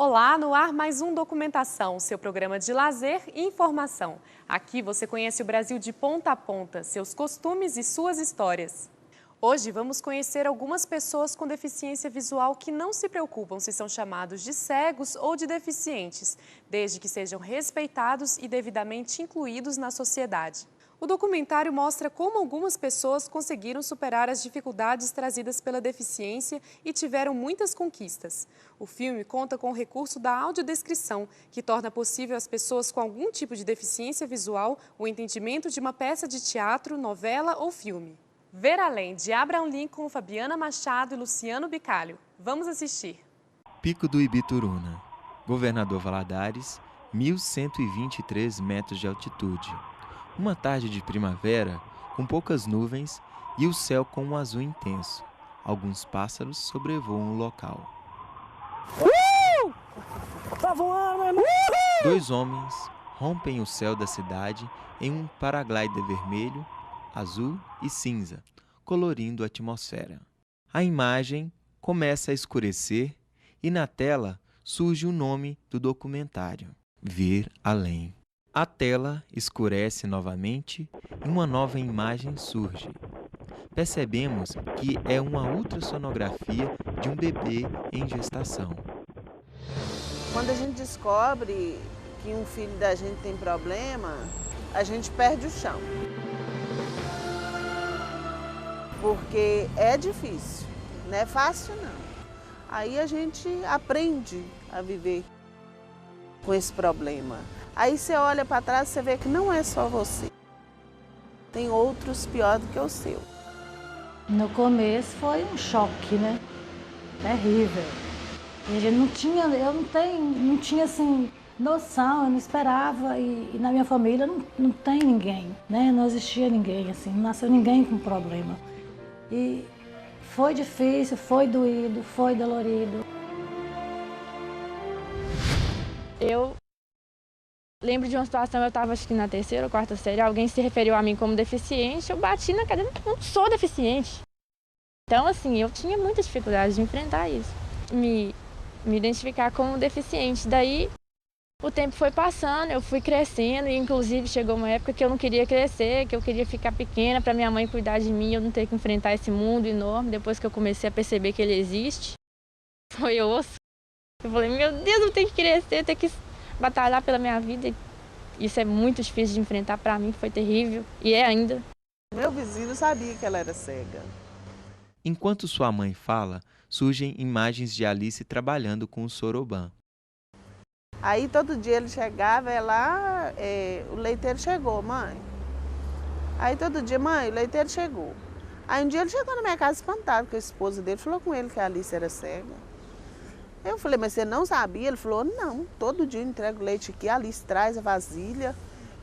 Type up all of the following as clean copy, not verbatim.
Olá, no ar mais um Documentação, seu programa de lazer e informação. Aqui você conhece o Brasil de ponta a ponta, seus costumes e suas histórias. Hoje vamos conhecer algumas pessoas com deficiência visual que não se preocupam se são chamados de cegos ou de deficientes, desde que sejam respeitados e devidamente incluídos na sociedade. O documentário mostra como algumas pessoas conseguiram superar as dificuldades trazidas pela deficiência e tiveram muitas conquistas. O filme conta com o recurso da audiodescrição, que torna possível às pessoas com algum tipo de deficiência visual o entendimento de uma peça de teatro, novela ou filme. Ver Além, de Abraham Lincoln, Fabiana Machado e Luciano Bicalho. Vamos assistir. Pico do Ibituruna, Governador Valadares, 1.123 metros de altitude. Uma tarde de primavera, com poucas nuvens e o céu com um azul intenso. Alguns pássaros sobrevoam o local. Tá voando, irmão! Dois homens rompem o céu da cidade em um paraglider vermelho, azul e cinza, colorindo a atmosfera. A imagem começa a escurecer e na tela surge o nome do documentário, Ver Além. A tela escurece novamente e uma nova imagem surge. Percebemos que é uma ultrassonografia de um bebê em gestação. Quando a gente descobre que um filho da gente tem problema, a gente perde o chão. Porque é difícil, não é fácil não. Aí a gente aprende a viver com esse problema. Aí você olha para trás e você vê que não é só você. Tem outros pior do que o seu. No começo foi um choque, né? Terrível. E a gente não tinha assim, noção, eu não esperava. E na minha família não tem ninguém, né? Não existia ninguém, assim, não nasceu ninguém com problema. E foi difícil, foi doído, foi dolorido. Eu lembro de uma situação, eu estava acho que na terceira ou quarta série, alguém se referiu a mim como deficiente, eu bati na cadeira, eu não sou deficiente. Então, assim, eu tinha muita dificuldade de enfrentar isso, me identificar como deficiente. Daí, o tempo foi passando, eu fui crescendo e, inclusive, chegou uma época que eu não queria crescer, que eu queria ficar pequena para minha mãe cuidar de mim, eu não ter que enfrentar esse mundo enorme. Depois que eu comecei a perceber que ele existe, foi osso. Eu falei, meu Deus, eu tenho que crescer, eu tenho que batalhar pela minha vida. Isso é muito difícil de enfrentar, para mim foi terrível e é ainda. Meu vizinho sabia que ela era cega. Enquanto sua mãe fala, surgem imagens de Alice trabalhando com o soroban. Aí todo dia ele chegava, o leiteiro chegou, mãe. Aí todo dia, mãe, o leiteiro chegou. Aí um dia ele chegou na minha casa espantado, porque a esposa dele falou com ele que a Alice era cega. Eu falei, mas você não sabia? Ele falou, não, todo dia eu entrego leite aqui, a Alice traz a vasilha,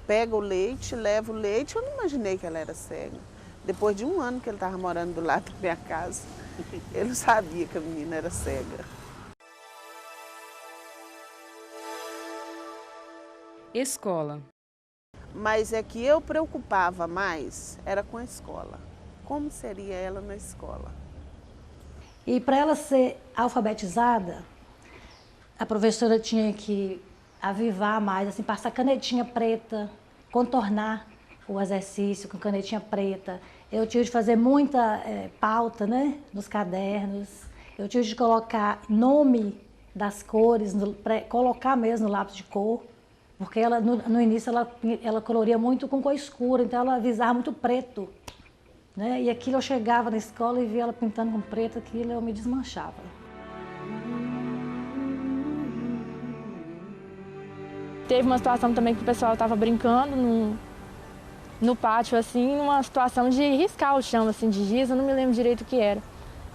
pega o leite, leva o leite. Eu não imaginei que ela era cega. Depois de um ano que ele estava morando do lado da minha casa, ele não sabia que a menina era cega. Escola. Mas é que eu preocupava mais, era com a escola. Como seria ela na escola? E para ela ser alfabetizada, a professora tinha que avivar mais, assim, passar canetinha preta, contornar o exercício com canetinha preta. Eu tive de fazer muita pauta, né, nos cadernos. Eu tive de colocar nome das cores, colocar mesmo no lápis de cor, porque ela, no início ela coloria muito com cor escura, então ela avisava muito preto. Né? E aquilo eu chegava na escola e via ela pintando com preto, aquilo eu me desmanchava. Teve uma situação também que o pessoal estava brincando no pátio, assim, numa situação de riscar o chão, assim, de giz, eu não me lembro direito o que era.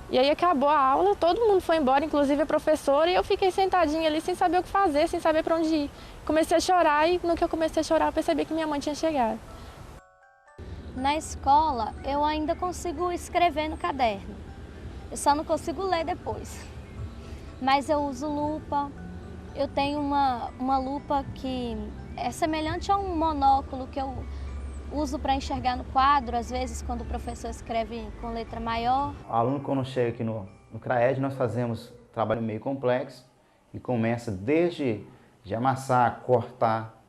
E aí acabou a aula, todo mundo foi embora, inclusive a professora, e eu fiquei sentadinha ali sem saber o que fazer, sem saber para onde ir. Comecei a chorar e no que eu comecei a chorar eu percebi que minha mãe tinha chegado. Na escola, eu ainda consigo escrever no caderno, eu só não consigo ler depois. Mas eu uso lupa, eu tenho uma lupa que é semelhante a um monóculo que eu uso para enxergar no quadro, às vezes quando o professor escreve com letra maior. O aluno, quando chega aqui no CRAED, nós fazemos trabalho meio complexo E começa desde de amassar, cortar,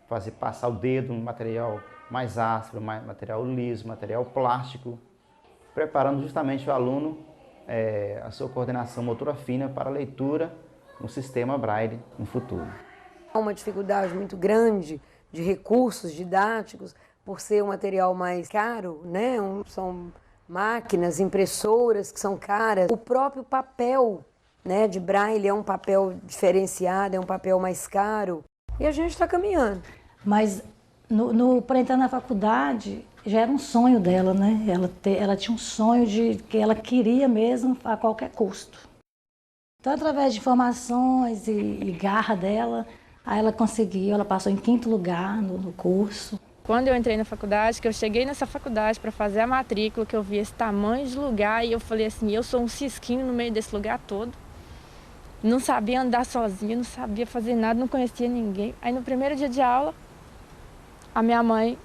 fazer passar o dedo no material mais áspero, material liso, material plástico, preparando justamente o aluno a sua coordenação motora fina para a leitura no sistema Braille no futuro. Há uma dificuldade muito grande de recursos didáticos, por ser um material mais caro, né? São máquinas, impressoras que são caras. O próprio papel, né, de Braille é um papel diferenciado, é um papel mais caro. E a gente está caminhando. Mas para entrar na faculdade, já era um sonho dela, né? Ela tinha um sonho que ela queria mesmo a qualquer custo. Então, através de informações e garra dela, aí ela conseguiu, ela passou em 5º lugar no curso. Quando eu entrei na faculdade, que eu cheguei nessa faculdade para fazer a matrícula, que eu vi esse tamanho de lugar e eu falei assim, eu sou um cisquinho no meio desse lugar todo. Não sabia andar sozinha, não sabia fazer nada, não conhecia ninguém. Aí no primeiro dia de aula, a minha mãe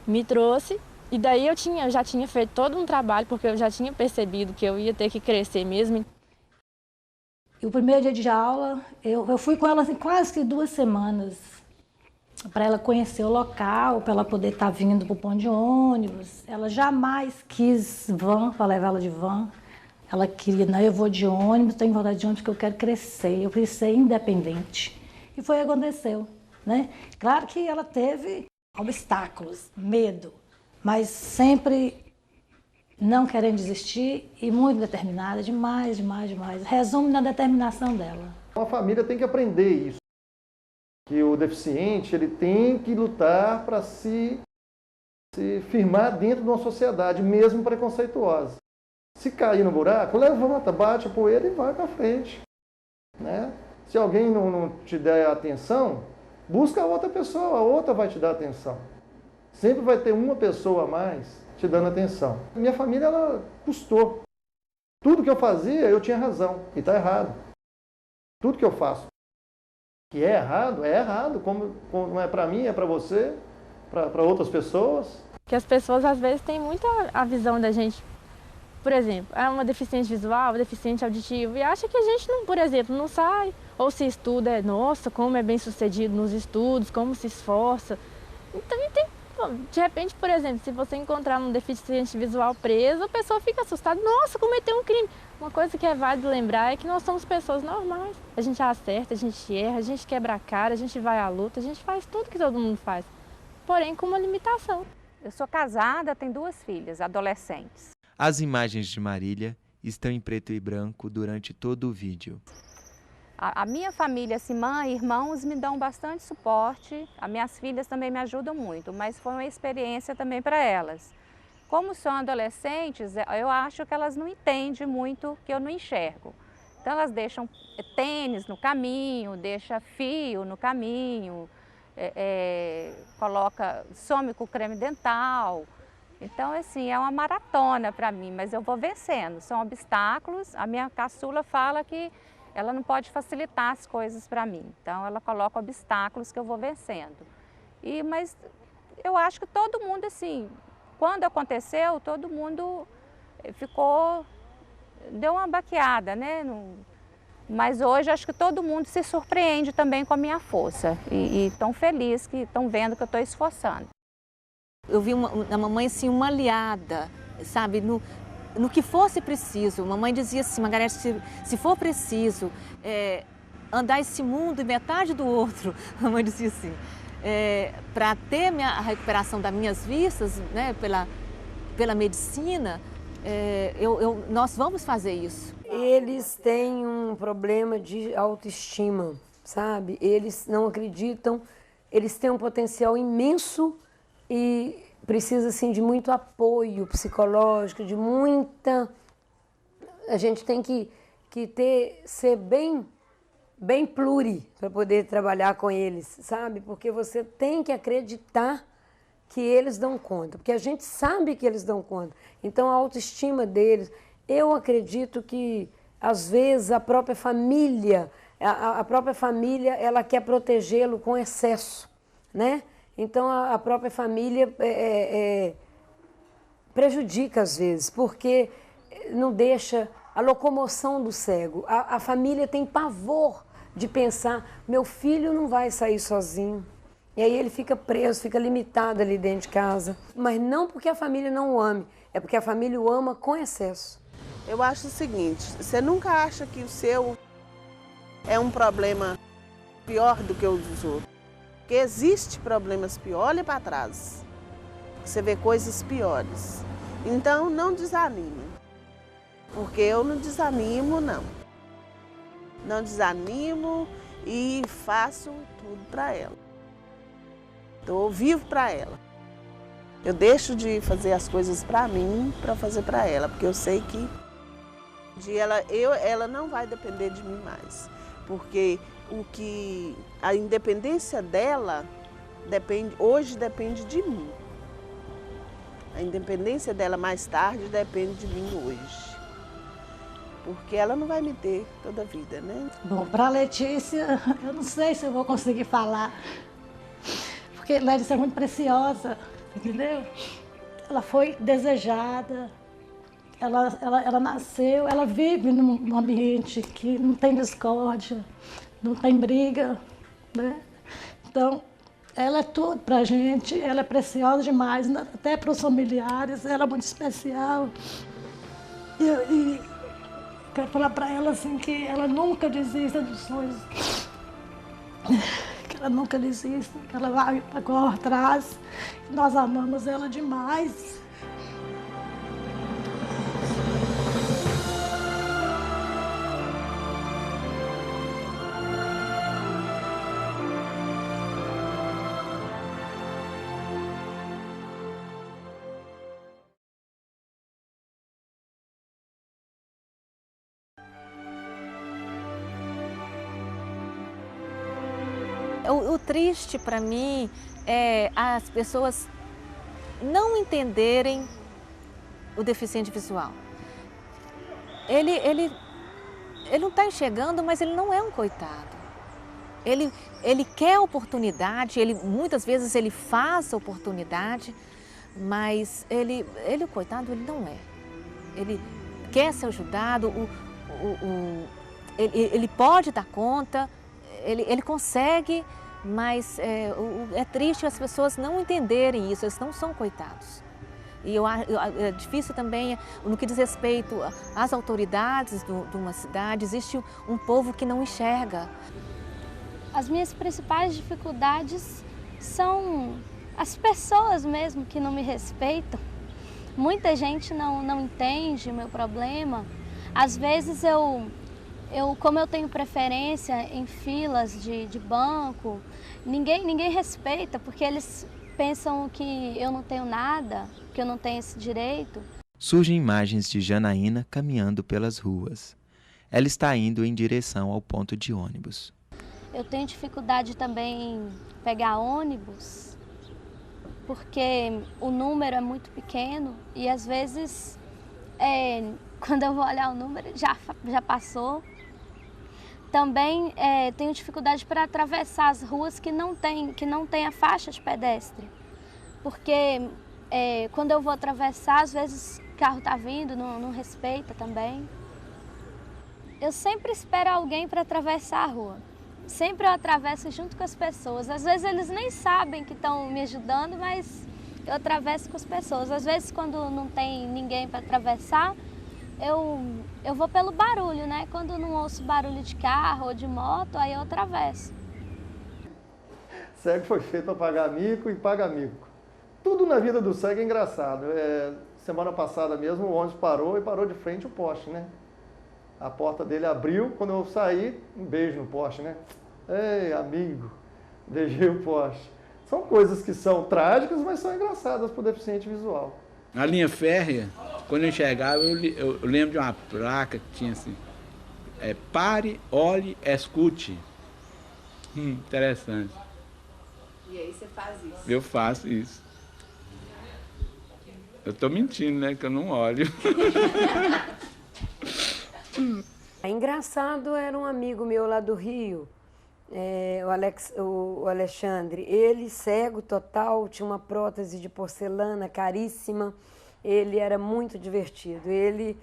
me trouxe e daí eu já tinha feito todo um trabalho, porque eu já tinha percebido que eu ia ter que crescer mesmo. E o primeiro dia de aula, eu fui com ela assim, quase que 2 semanas, para ela conhecer o local, para ela poder estar vindo para o ponto de ônibus. Ela jamais quis van, para levar ela de van. Ela queria, não, eu vou de ônibus, tenho vontade de ônibus porque eu quero crescer, eu preciso ser independente. E foi o que aconteceu, né? Claro que ela teve obstáculos, medo, mas sempre não querendo desistir e muito determinada, demais, demais, demais. Resume na determinação dela. A família tem que aprender isso, que o deficiente ele tem que lutar para se firmar dentro de uma sociedade, mesmo preconceituosa. Se cair no buraco, levanta, bate a poeira e vai para frente, né? Se alguém não te der atenção, busca a outra pessoa, a outra vai te dar atenção. Sempre vai ter uma pessoa a mais te dando atenção. Minha família, ela custou. Tudo que eu fazia, eu tinha razão, e está errado. Tudo que eu faço que é errado, como não é para mim, é para você, para outras pessoas. Que as pessoas, às vezes, têm muito a visão da gente. Por exemplo, é uma deficiente visual, deficiente auditivo, e acha que a gente, não, por exemplo, não sai, ou se estuda, nossa, como é bem sucedido nos estudos, como se esforça. Então, de repente, por exemplo, se você encontrar um deficiente visual preso, a pessoa fica assustada, nossa, cometeu um crime. Uma coisa que é válido lembrar é que nós somos pessoas normais. A gente acerta, a gente erra, a gente quebra a cara, a gente vai à luta, a gente faz tudo que todo mundo faz, porém com uma limitação. Eu sou casada, tenho 2 filhas, adolescentes. As imagens de Marília estão em preto e branco durante todo o vídeo. A minha família, assim, mãe, irmãos, me dão bastante suporte. As minhas filhas também me ajudam muito, mas foi uma experiência também para elas. Como são adolescentes, eu acho que elas não entendem muito que eu não enxergo. Então elas deixam tênis no caminho, deixam fio no caminho, some com creme dental. Então, assim, é uma maratona para mim, mas eu vou vencendo. São obstáculos. A minha caçula fala que ela não pode facilitar as coisas para mim. Então, ela coloca obstáculos que eu vou vencendo. Mas eu acho que todo mundo, assim, quando aconteceu, todo mundo deu uma baqueada, né? Mas hoje acho que todo mundo se surpreende também com a minha força. E estão felizes que estão vendo que eu estou esforçando. Eu vi na mamãe assim, uma aliada, sabe, no que fosse preciso. Mamãe dizia assim, Margarete, se for preciso andar esse mundo e metade do outro, mamãe dizia assim, para ter a recuperação das minhas vistas, né, pela medicina, nós vamos fazer isso. Eles têm um problema de autoestima, sabe? Eles não acreditam, eles têm um potencial imenso e precisa, assim, de muito apoio psicológico, de muita... A gente tem que ser bem pluri para poder trabalhar com eles, sabe? Porque você tem que acreditar que eles dão conta, porque a gente sabe que eles dão conta. Então, a autoestima deles... Eu acredito que, às vezes, a própria família, ela quer protegê-lo com excesso, né? Então, a própria família prejudica, às vezes, porque não deixa a locomoção do cego. A família tem pavor de pensar, meu filho não vai sair sozinho. E aí ele fica preso, fica limitado ali dentro de casa. Mas não porque a família não o ame, é porque a família o ama com excesso. Eu acho o seguinte, você nunca acha que o seu é um problema pior do que os dos outros. Porque existe problemas piores, olha para trás. Você vê coisas piores. Então não desanime. Porque eu não desanimo, não. Não desanimo e faço tudo para ela. Eu vivo para ela. Eu deixo de fazer as coisas para mim, para fazer para ela, porque eu sei que ela não vai depender de mim mais. Porque a independência dela hoje depende de mim. A independência dela mais tarde depende de mim hoje. Porque ela não vai me ter toda a vida, né? Bom, para a Letícia, eu não sei se eu vou conseguir falar. Porque Letícia é muito preciosa, entendeu? Ela foi desejada, ela nasceu, ela vive num ambiente que não tem discórdia, não tem briga, né? Então, ela é tudo pra gente, ela é preciosa demais, até para os familiares, ela é muito especial. E quero falar para ela assim que ela nunca desista dos sonhos. Que ela nunca desista, que ela vai correr atrás. Nós amamos ela demais. O triste para mim é as pessoas não entenderem o deficiente visual. Ele não está enxergando, mas ele não é um coitado. Ele quer oportunidade, muitas vezes ele faz a oportunidade, mas o coitado, ele não é. Ele quer ser ajudado, ele pode dar conta, ele consegue, mas é triste as pessoas não entenderem isso, eles não são coitados. E é difícil também, no que diz respeito às autoridades de uma cidade, existe um povo que não enxerga. As minhas principais dificuldades são as pessoas mesmo que não me respeitam. Muita gente não entende o meu problema. Às vezes como eu tenho preferência em filas de banco, ninguém respeita, porque eles pensam que eu não tenho nada, que eu não tenho esse direito. Surgem imagens de Janaína caminhando pelas ruas. Ela está indo em direção ao ponto de ônibus. Eu tenho dificuldade também em pegar ônibus, porque o número é muito pequeno e às vezes, quando eu vou olhar o número, já passou. Também tenho dificuldade para atravessar as ruas que não tem a faixa de pedestre. Porque quando eu vou atravessar, às vezes o carro está vindo, não respeita também. Eu sempre espero alguém para atravessar a rua. Sempre eu atravesso junto com as pessoas. Às vezes eles nem sabem que estão me ajudando, mas eu atravesso com as pessoas. Às vezes quando não tem ninguém para atravessar, eu vou pelo barulho, né? Quando não ouço barulho de carro ou de moto, aí eu atravesso. Cego foi feito para pagar mico e paga mico. Tudo na vida do cego é engraçado. Semana passada mesmo o ônibus parou e parou de frente o poste, né? A porta dele abriu, quando eu saí, um beijo no poste, né? Ei, amigo, beijei o poste. São coisas que são trágicas, mas são engraçadas para o deficiente visual. Na linha férrea, quando eu enxergava, eu lembro de uma placa que tinha assim, pare, olhe, escute. Interessante. E aí você faz isso? Eu faço isso. Eu estou mentindo, né, que eu não olho. Engraçado, era um amigo meu lá do Rio, o Alexandre. Ele, cego total, tinha uma prótese de porcelana caríssima. Ele era muito divertido. Ele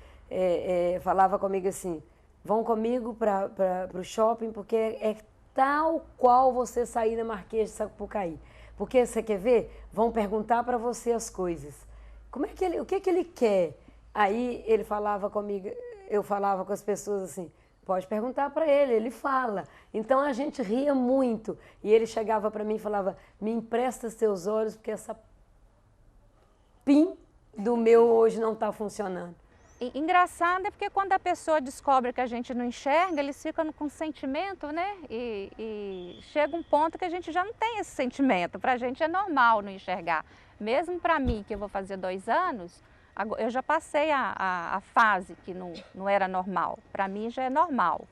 falava comigo assim, vão comigo para o shopping, porque é tal qual você sair na Marquês de Sapucaí. Porque você quer ver? Vão perguntar para você as coisas. O que ele quer? Aí ele falava comigo, eu falava com as pessoas assim, pode perguntar para ele, ele fala. Então a gente ria muito. E ele chegava para mim e falava, me empresta seus olhos, porque essa PIN do meu hoje não está funcionando. Engraçado é porque quando a pessoa descobre que a gente não enxerga, eles ficam com sentimento, né? E chega um ponto que a gente já não tem esse sentimento. Para a gente é normal não enxergar. Mesmo para mim, que eu vou fazer 2 anos, eu já passei a fase que não era normal. Para mim já é normal.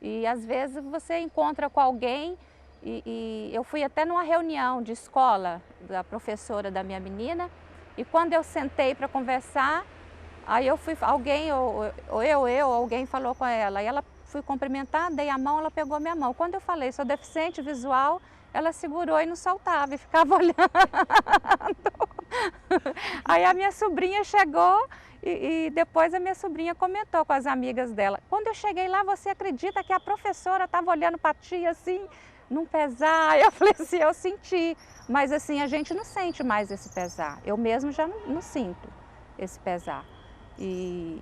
E às vezes você encontra com alguém, e eu fui até numa reunião de escola da professora da minha menina, e quando eu sentei para conversar, aí alguém falou com ela, aí ela fui cumprimentar, dei a mão, ela pegou minha mão. Quando eu falei, sou deficiente visual, ela segurou e não soltava, e ficava olhando. Aí a minha sobrinha chegou e depois a minha sobrinha comentou com as amigas dela. Quando eu cheguei lá, você acredita que a professora estava olhando para a tia assim, num pesar? Eu falei assim, eu senti, mas assim, a gente não sente mais esse pesar. Eu mesmo já não sinto esse pesar. E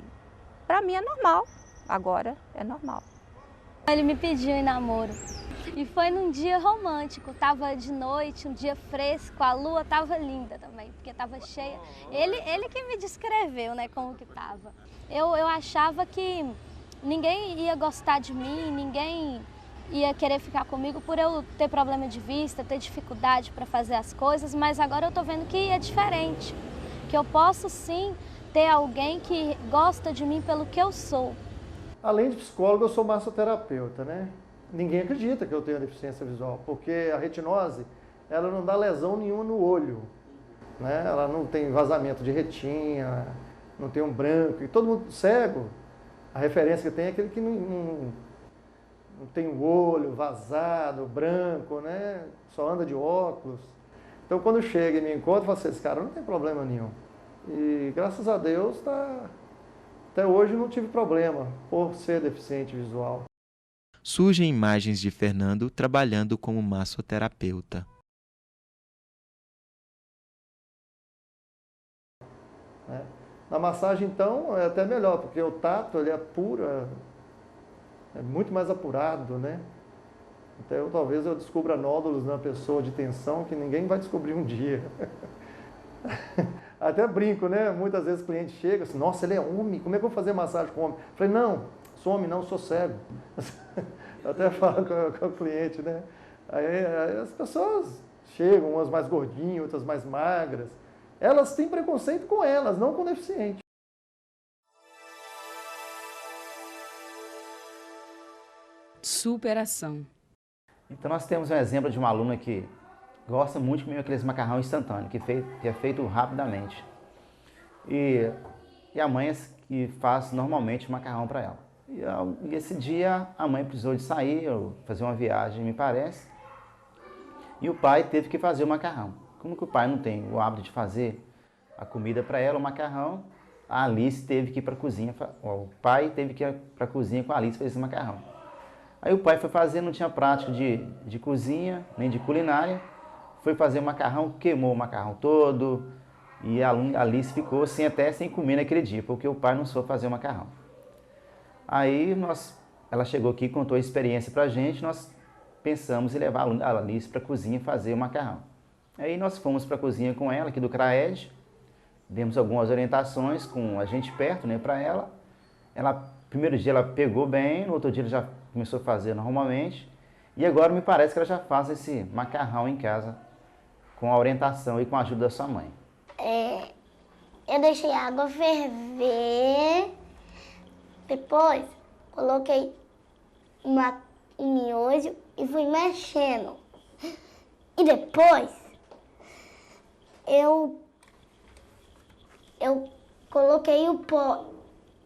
para mim é normal, agora é normal. Ele me pediu em namoro e foi num dia romântico, tava de noite, um dia fresco, a lua tava linda também, porque tava cheia. Ele que me descreveu, né, como que tava. Eu achava que ninguém ia gostar de mim, ninguém ia querer ficar comigo por eu ter problema de vista, ter dificuldade para fazer as coisas, mas agora eu tô vendo que é diferente, que eu posso sim ter alguém que gosta de mim pelo que eu sou. Além de psicólogo, eu sou massoterapeuta, né? Ninguém acredita que eu tenho deficiência visual, porque a retinose, ela não dá lesão nenhuma no olho, né? Ela não tem vazamento de retina, não tem um branco, e todo mundo cego, a referência que tem é aquele que não tem o olho vazado, branco, né? Só anda de óculos. Então, quando chega e me encontra, eu falo assim, esse cara não tem problema nenhum. E graças a Deus, até hoje não tive problema por ser deficiente visual. Surgem imagens de Fernando trabalhando como massoterapeuta. Na massagem, então, é até melhor, porque o tato ele é puro, é muito mais apurado, né? Então, talvez eu descubra nódulos na pessoa de tensão que ninguém vai descobrir um dia. Até brinco, né? Muitas vezes o cliente chega assim, nossa, ele é homem, como é que eu vou fazer massagem com homem? Eu falei, não, sou homem não, sou cego. Eu até falo com o cliente, né? Aí as pessoas chegam, umas mais gordinhas, outras mais magras. Elas têm preconceito com elas, não com o deficiente. Superação. Então nós temos um exemplo de uma aluna que gosta muito de comer aqueles macarrão instantâneo, que é feito rapidamente. E a mãe que faz normalmente macarrão para ela. E esse dia a mãe precisou de sair, fazer uma viagem, me parece, e o pai teve que fazer o macarrão. Como que o pai não tem o hábito de fazer a comida para ela, o macarrão, a Alice teve que ir para a cozinha, o pai teve que ir para a cozinha com a Alice fazer esse macarrão. Aí o pai foi fazer, não tinha prática de cozinha, nem de culinária, foi fazer o macarrão, queimou o macarrão todo, e a Alice ficou até sem comer naquele dia, porque o pai não soube fazer o macarrão. Aí ela chegou aqui e contou a experiência para a gente, nós pensamos em levar a Alice para a cozinha fazer o macarrão. Aí nós fomos para a cozinha com ela, aqui do CRAED, demos algumas orientações com a gente perto, né, para ela. Primeiro dia ela pegou bem, no outro dia ela já começou a fazer normalmente, e agora me parece que ela já faz esse macarrão em casa, com a orientação e com a ajuda da sua mãe. Eu deixei a água ferver, depois coloquei um miojo e fui mexendo. E depois eu coloquei o pó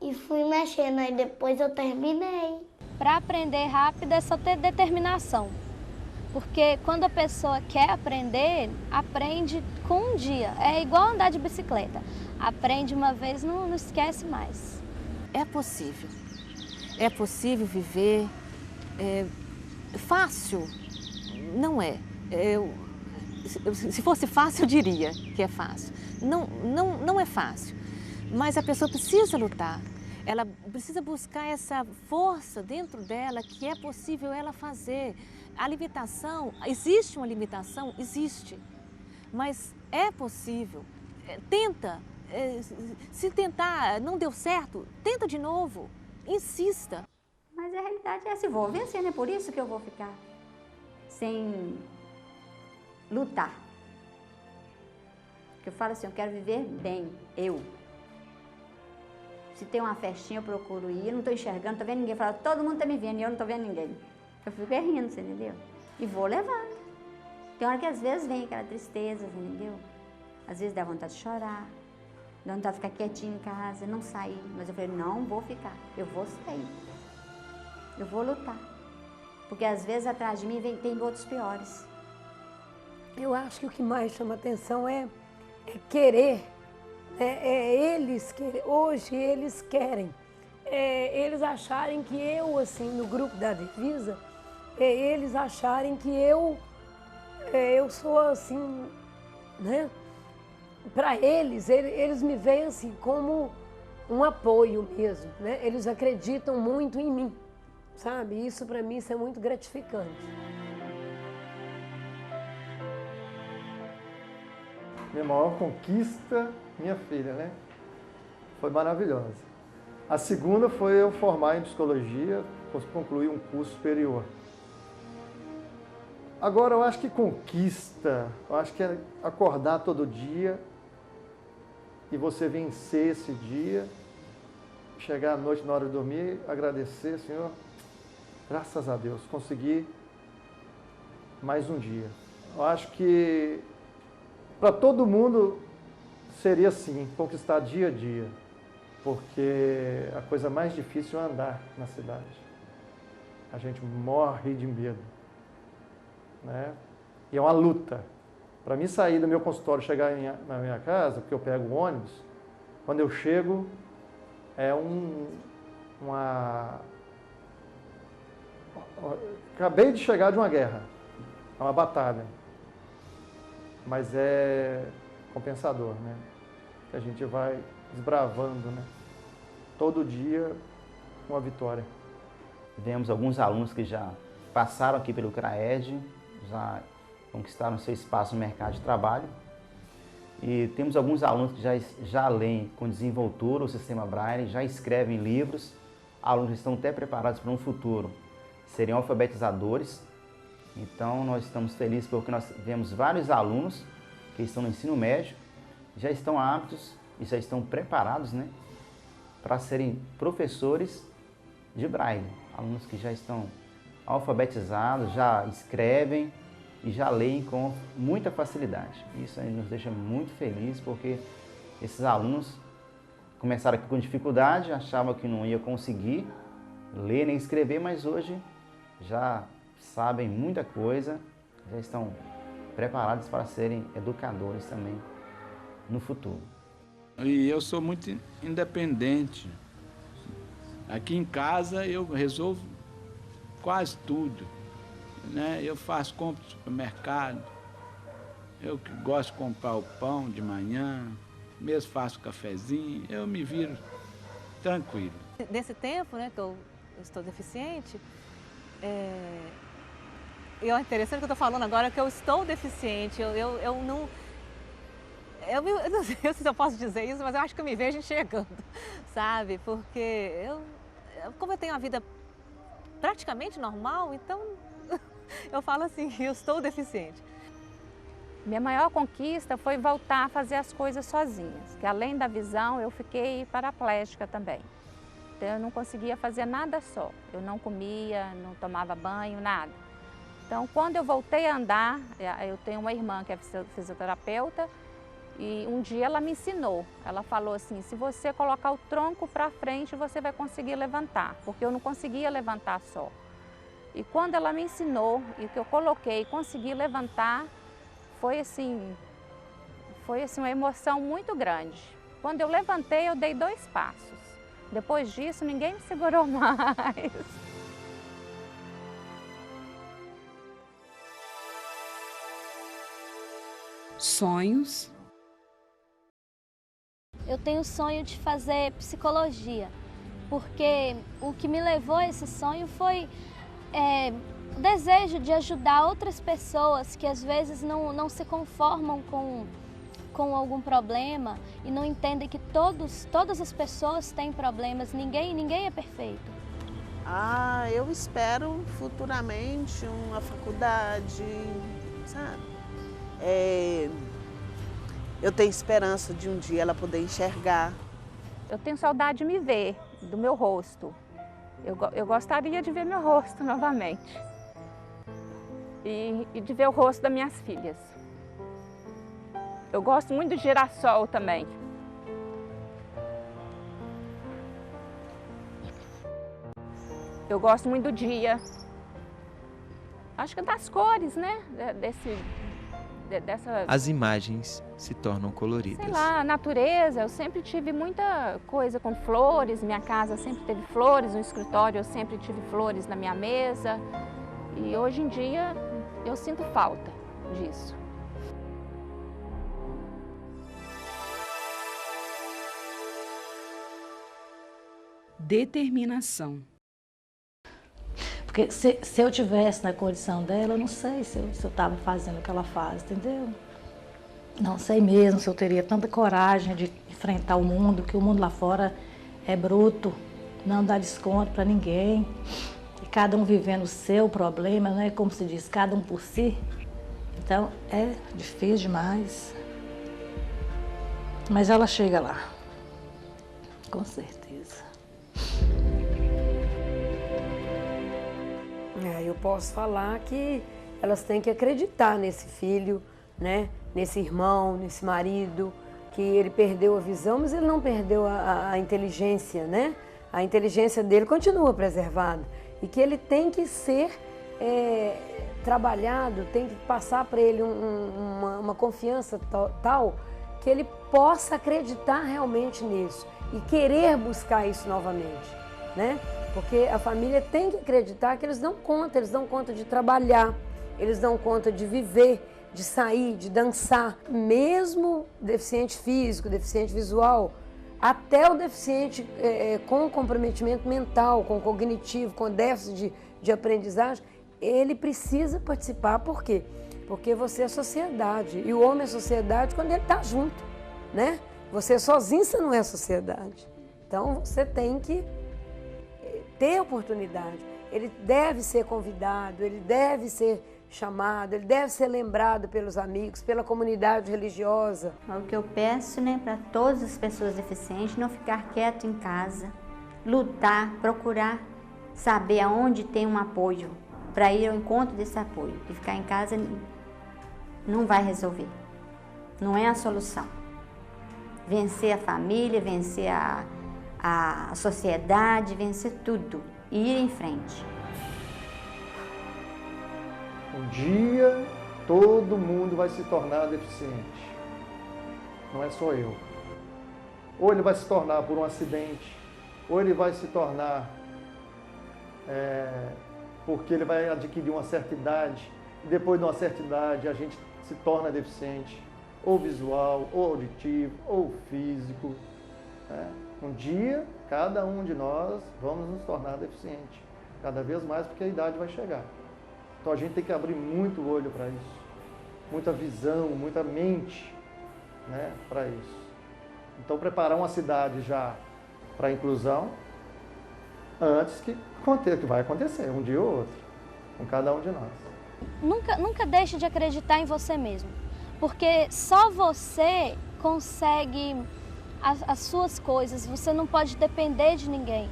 e fui mexendo, aí depois eu terminei. Para aprender rápido é só ter determinação. Porque quando a pessoa quer aprender, aprende com um dia. É igual andar de bicicleta. Aprende uma vez, não esquece mais. é possível. É possível viver fácil. Não é. Se fosse fácil, eu diria que é fácil. Não é fácil. Mas a pessoa precisa lutar. Ela precisa buscar essa força dentro dela que é possível ela fazer. A limitação, existe uma limitação? Existe. Mas é possível. Tenta. Se tentar não deu certo, tenta de novo. Insista. Mas a realidade é essa, eu vou vencer, né? Por isso que eu vou ficar sem lutar. Porque eu falo assim, eu quero viver bem, eu. Se tem uma festinha, eu procuro ir, eu não estou enxergando, não estou vendo ninguém. Fala, todo mundo está me vendo e eu não estou vendo ninguém. Eu fico rindo, você entendeu? E vou levando. Tem hora que às vezes vem aquela tristeza, você entendeu? Às vezes dá vontade de chorar, dá vontade de ficar quietinho em casa, não sair. Mas eu falei, não vou ficar, eu vou sair. Eu vou lutar. Porque às vezes atrás de mim tem outros piores. Eu acho que o que mais chama atenção é querer. Eles querem. Hoje eles querem. Eles acharem que eu, assim, no grupo da Divisa, eles acharem que eu sou assim, né? Para eles me veem assim como um apoio mesmo, né? Eles acreditam muito em mim, sabe? Isso para mim isso é muito gratificante. Minha maior conquista, minha filha, né? Foi maravilhosa. A segunda foi eu formar em psicologia, concluir um curso superior. Agora, eu acho que conquista, eu acho que é acordar todo dia e você vencer esse dia, chegar à noite na hora de dormir, agradecer, Senhor, graças a Deus, consegui mais um dia. Eu acho que para todo mundo seria assim, conquistar dia a dia, porque a coisa mais difícil é andar na cidade. A gente morre de medo, né? E é uma luta. Para mim sair do meu consultório, chegar na minha casa, porque eu pego o ônibus, quando eu chego é acabei de chegar de uma guerra, é uma batalha. Mas é compensador, né? Que a gente vai desbravando, né? Todo dia uma vitória. Tivemos alguns alunos que já passaram aqui pelo CRAED, já conquistaram seu espaço no mercado de trabalho. E temos alguns alunos que já leem com desenvoltura o sistema Braille, já escrevem livros. Alunos que estão até preparados para um futuro serem alfabetizadores. Então, nós estamos felizes porque nós vemos vários alunos que estão no ensino médio, já estão aptos e já estão preparados, né, para serem professores de Braille. Alunos que já estão alfabetizados, já escrevem e já leem com muita facilidade. Isso aí nos deixa muito felizes porque esses alunos começaram aqui com dificuldade, achavam que não ia conseguir ler nem escrever, mas hoje já sabem muita coisa, já estão preparados para serem educadores também no futuro. E eu sou muito independente. Aqui em casa eu resolvo quase tudo, né? Eu faço compra no supermercado, eu que gosto de comprar o pão de manhã, mesmo faço cafezinho, eu me viro tranquilo. Nesse tempo, né, que eu estou deficiente, e é interessante que eu estou falando agora que eu estou deficiente, eu não sei se eu posso dizer isso, mas eu acho que eu me vejo enxergando, sabe? Porque como eu tenho uma vida praticamente normal, então eu falo assim, eu estou deficiente. Minha maior conquista foi voltar a fazer as coisas sozinhas, que além da visão eu fiquei paraplégica também. Então eu não conseguia fazer nada só, eu não comia, não tomava banho, nada. Então quando eu voltei a andar, eu tenho uma irmã que é fisioterapeuta e um dia ela me ensinou, ela falou assim, se você colocar o tronco para frente você vai conseguir levantar, porque eu não conseguia levantar só. E quando ela me ensinou e que eu coloquei e consegui levantar, foi assim uma emoção muito grande. Quando eu levantei, eu dei 2 passos. Depois disso, ninguém me segurou mais. Sonhos. Eu tenho o sonho de fazer psicologia, porque o que me levou a esse sonho foi o desejo de ajudar outras pessoas que às vezes não se conformam com algum problema e não entendem que todas as pessoas têm problemas, ninguém é perfeito. Eu espero futuramente uma faculdade, sabe? Eu tenho esperança de um dia ela poder enxergar. Eu tenho saudade de me ver, do meu rosto. Eu gostaria de ver meu rosto novamente. E de ver o rosto das minhas filhas. Eu gosto muito de girassol também. Eu gosto muito do dia. Acho que das cores, né? As imagens se tornam coloridas. Sei lá, a natureza, eu sempre tive muita coisa com flores, minha casa sempre teve flores, no escritório eu sempre tive flores na minha mesa. E hoje em dia eu sinto falta disso. Determinação. Porque se eu tivesse na condição dela, eu não sei se eu estava fazendo o que ela faz, entendeu? Não sei mesmo se eu teria tanta coragem de enfrentar o mundo, que o mundo lá fora é bruto, não dá desconto para ninguém. E cada um vivendo o seu problema, né? Como se diz, cada um por si. Então é difícil demais. Mas ela chega lá, com certeza. Eu posso falar que elas têm que acreditar nesse filho, né? Nesse irmão, nesse marido, que ele perdeu a visão, mas ele não perdeu a inteligência, né? A inteligência dele continua preservada e que ele tem que ser trabalhado, tem que passar para ele uma confiança tal que ele possa acreditar realmente nisso e querer buscar isso novamente, né? Porque a família tem que acreditar que eles dão conta de trabalhar, eles dão conta de viver, de sair, de dançar. Mesmo deficiente físico, deficiente visual, até o deficiente com comprometimento mental, com cognitivo, com déficit de aprendizagem, ele precisa participar. Por quê? Porque você é sociedade e o homem é sociedade quando ele está junto, né? Você sozinho, você não é sociedade. Então você tem que ter oportunidade, ele deve ser convidado, ele deve ser chamado, ele deve ser lembrado pelos amigos, pela comunidade religiosa. O que eu peço, né, para todas as pessoas deficientes, não ficar quieto em casa, lutar, procurar saber aonde tem um apoio, para ir ao encontro desse apoio. E ficar em casa não vai resolver, não é a solução. Vencer a família, vencer a sociedade, vencer tudo e ir em frente. Um dia todo mundo vai se tornar deficiente, não é só eu. Ou ele vai se tornar por um acidente, ou ele vai se tornar porque ele vai adquirir uma certa idade, e depois de uma certa idade a gente se torna deficiente, ou visual, ou auditivo, ou físico. Um dia, cada um de nós vamos nos tornar deficiente, cada vez mais, porque a idade vai chegar. Então a gente tem que abrir muito o olho para isso, muita visão, muita mente, né, para isso. Então preparar uma cidade já para a inclusão, antes que vai acontecer, um dia ou outro, com cada um de nós. Nunca deixe de acreditar em você mesmo, porque só você consegue as suas coisas, você não pode depender de ninguém.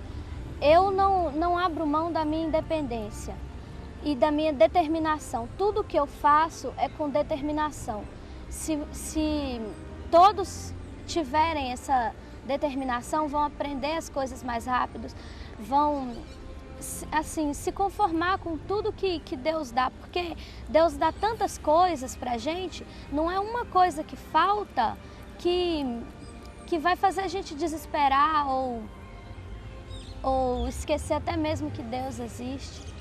Eu não abro mão da minha independência e da minha determinação. Tudo que eu faço é com determinação. Se todos tiverem essa determinação, vão aprender as coisas mais rápido, vão assim, se conformar com tudo que Deus dá, porque Deus dá tantas coisas pra gente, não é uma coisa que falta que vai fazer a gente desesperar ou ou esquecer até mesmo que Deus existe.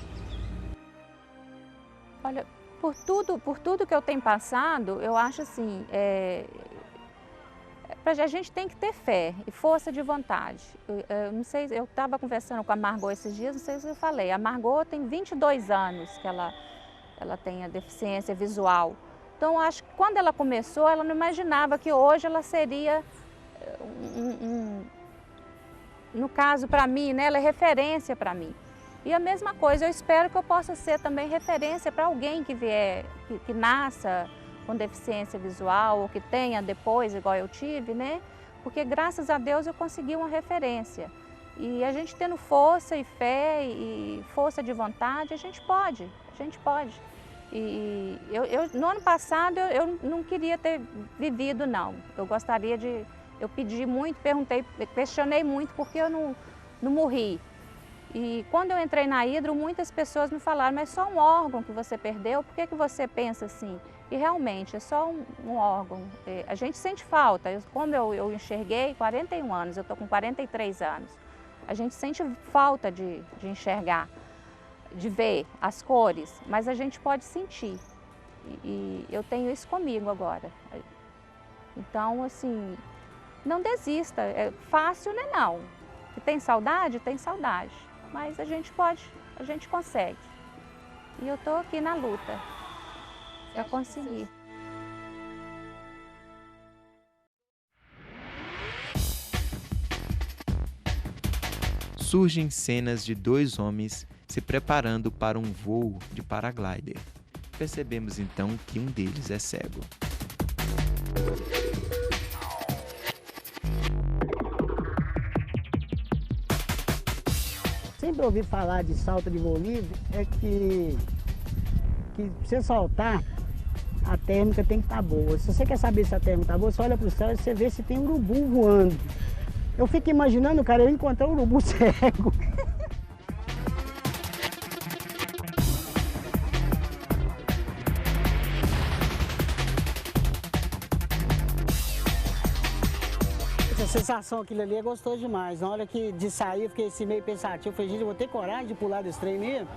Olha, por tudo que eu tenho passado, eu acho assim, a gente tem que ter fé e força de vontade. Eu não sei, eu estava conversando com a Margot esses dias, não sei se eu falei, a Margot tem 22 anos que ela tem a deficiência visual. Então, acho que quando ela começou, ela não imaginava que hoje ela seria, no caso para mim, né, ela é referência para mim. E a mesma coisa, eu espero que eu possa ser também referência para alguém que vier, que nasça com deficiência visual ou que tenha depois, igual eu tive, né? Porque graças a Deus eu consegui uma referência. E a gente tendo força e fé e força de vontade, a gente pode. E no ano passado eu não queria ter vivido, não. Eu gostaria de... Eu pedi muito, perguntei, questionei muito porque eu não morri. E quando eu entrei na Hidro, muitas pessoas me falaram, mas só um órgão que você perdeu, por que você pensa assim? E realmente, é só um órgão. A gente sente falta. Como eu enxerguei, 41 anos, eu estou com 43 anos. A gente sente falta de enxergar, de ver as cores, mas a gente pode sentir. E eu tenho isso comigo agora. Então, assim, não desista. É fácil, né? Não. Que tem saudade? Tem saudade. Mas a gente pode, a gente consegue. E eu estou aqui na luta para conseguir. Surgem cenas de dois homens se preparando para um voo de paraglider. Percebemos então que um deles é cego. Sempre ouvi falar de salto de voo livre, é que pra você saltar, a térmica tem que estar boa. Se você quer saber se a térmica está boa, você olha para o céu e você vê se tem urubu voando. Eu fico imaginando, cara, eu encontrar um urubu cego. Essa sensação, aquilo ali é gostoso demais. Na hora de sair, eu fiquei assim meio pensativo. Eu falei, gente, eu vou ter coragem de pular desse trem mesmo?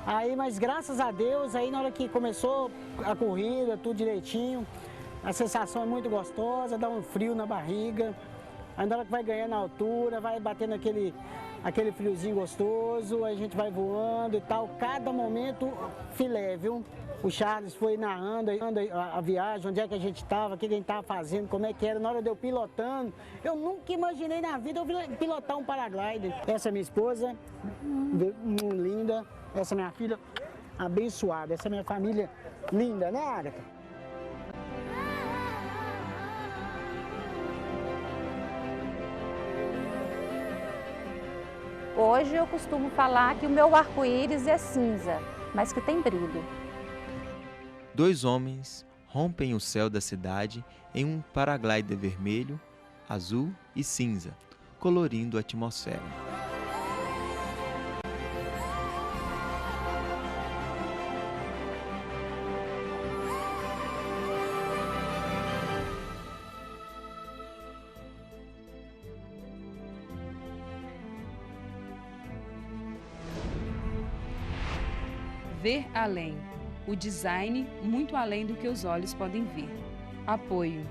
Aí, mas graças a Deus, aí na hora que começou a corrida, tudo direitinho, a sensação é muito gostosa, dá um frio na barriga. Aí na hora que vai ganhando a altura, vai batendo aquele friozinho gostoso, aí a gente vai voando e tal. Cada momento filé, viu? O Charles foi narrando a viagem, onde é que a gente estava, o que a gente estava fazendo, como é que era. Na hora de eu pilotando, eu nunca imaginei na vida eu pilotar um paraglider. Essa é minha esposa, linda. Essa é minha filha abençoada. Essa é minha família linda, né, Agatha? Hoje eu costumo falar que o meu arco-íris é cinza, mas que tem brilho. Dois homens rompem o céu da cidade em um paraglider vermelho, azul e cinza, colorindo a atmosfera. Ver além. O design muito além do que os olhos podem ver. Apoio.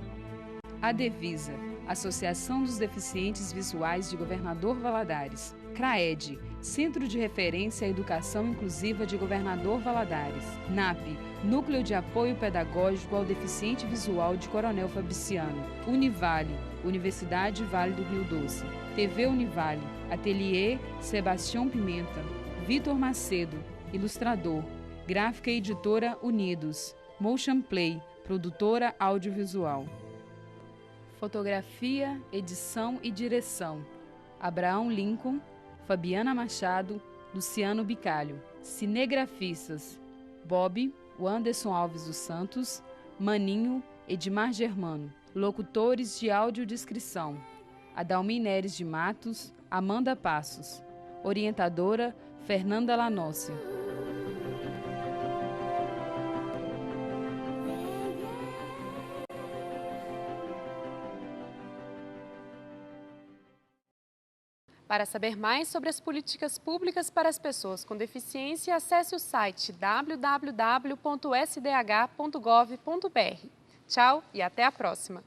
Adevisa, Associação dos Deficientes Visuais de Governador Valadares. CRAED, Centro de Referência à Educação Inclusiva de Governador Valadares. NAP, Núcleo de Apoio Pedagógico ao Deficiente Visual de Coronel Fabriciano. Univale, Universidade Vale do Rio Doce. TV Univale, Ateliê Sebastião Pimenta. Vitor Macedo, ilustrador. Gráfica e Editora Unidos. Motion Play, produtora audiovisual. Fotografia, edição e direção. Abraão Lincoln, Fabiana Machado, Luciano Bicalho. Cinegrafistas. Bob, Anderson Alves dos Santos, Maninho, Edmar Germano. Locutores de audiodescrição. Adalmi Neres de Matos, Amanda Passos. Orientadora, Fernanda Lanossi. Para saber mais sobre as políticas públicas para as pessoas com deficiência, acesse o site www.sdh.gov.br. Tchau e até a próxima!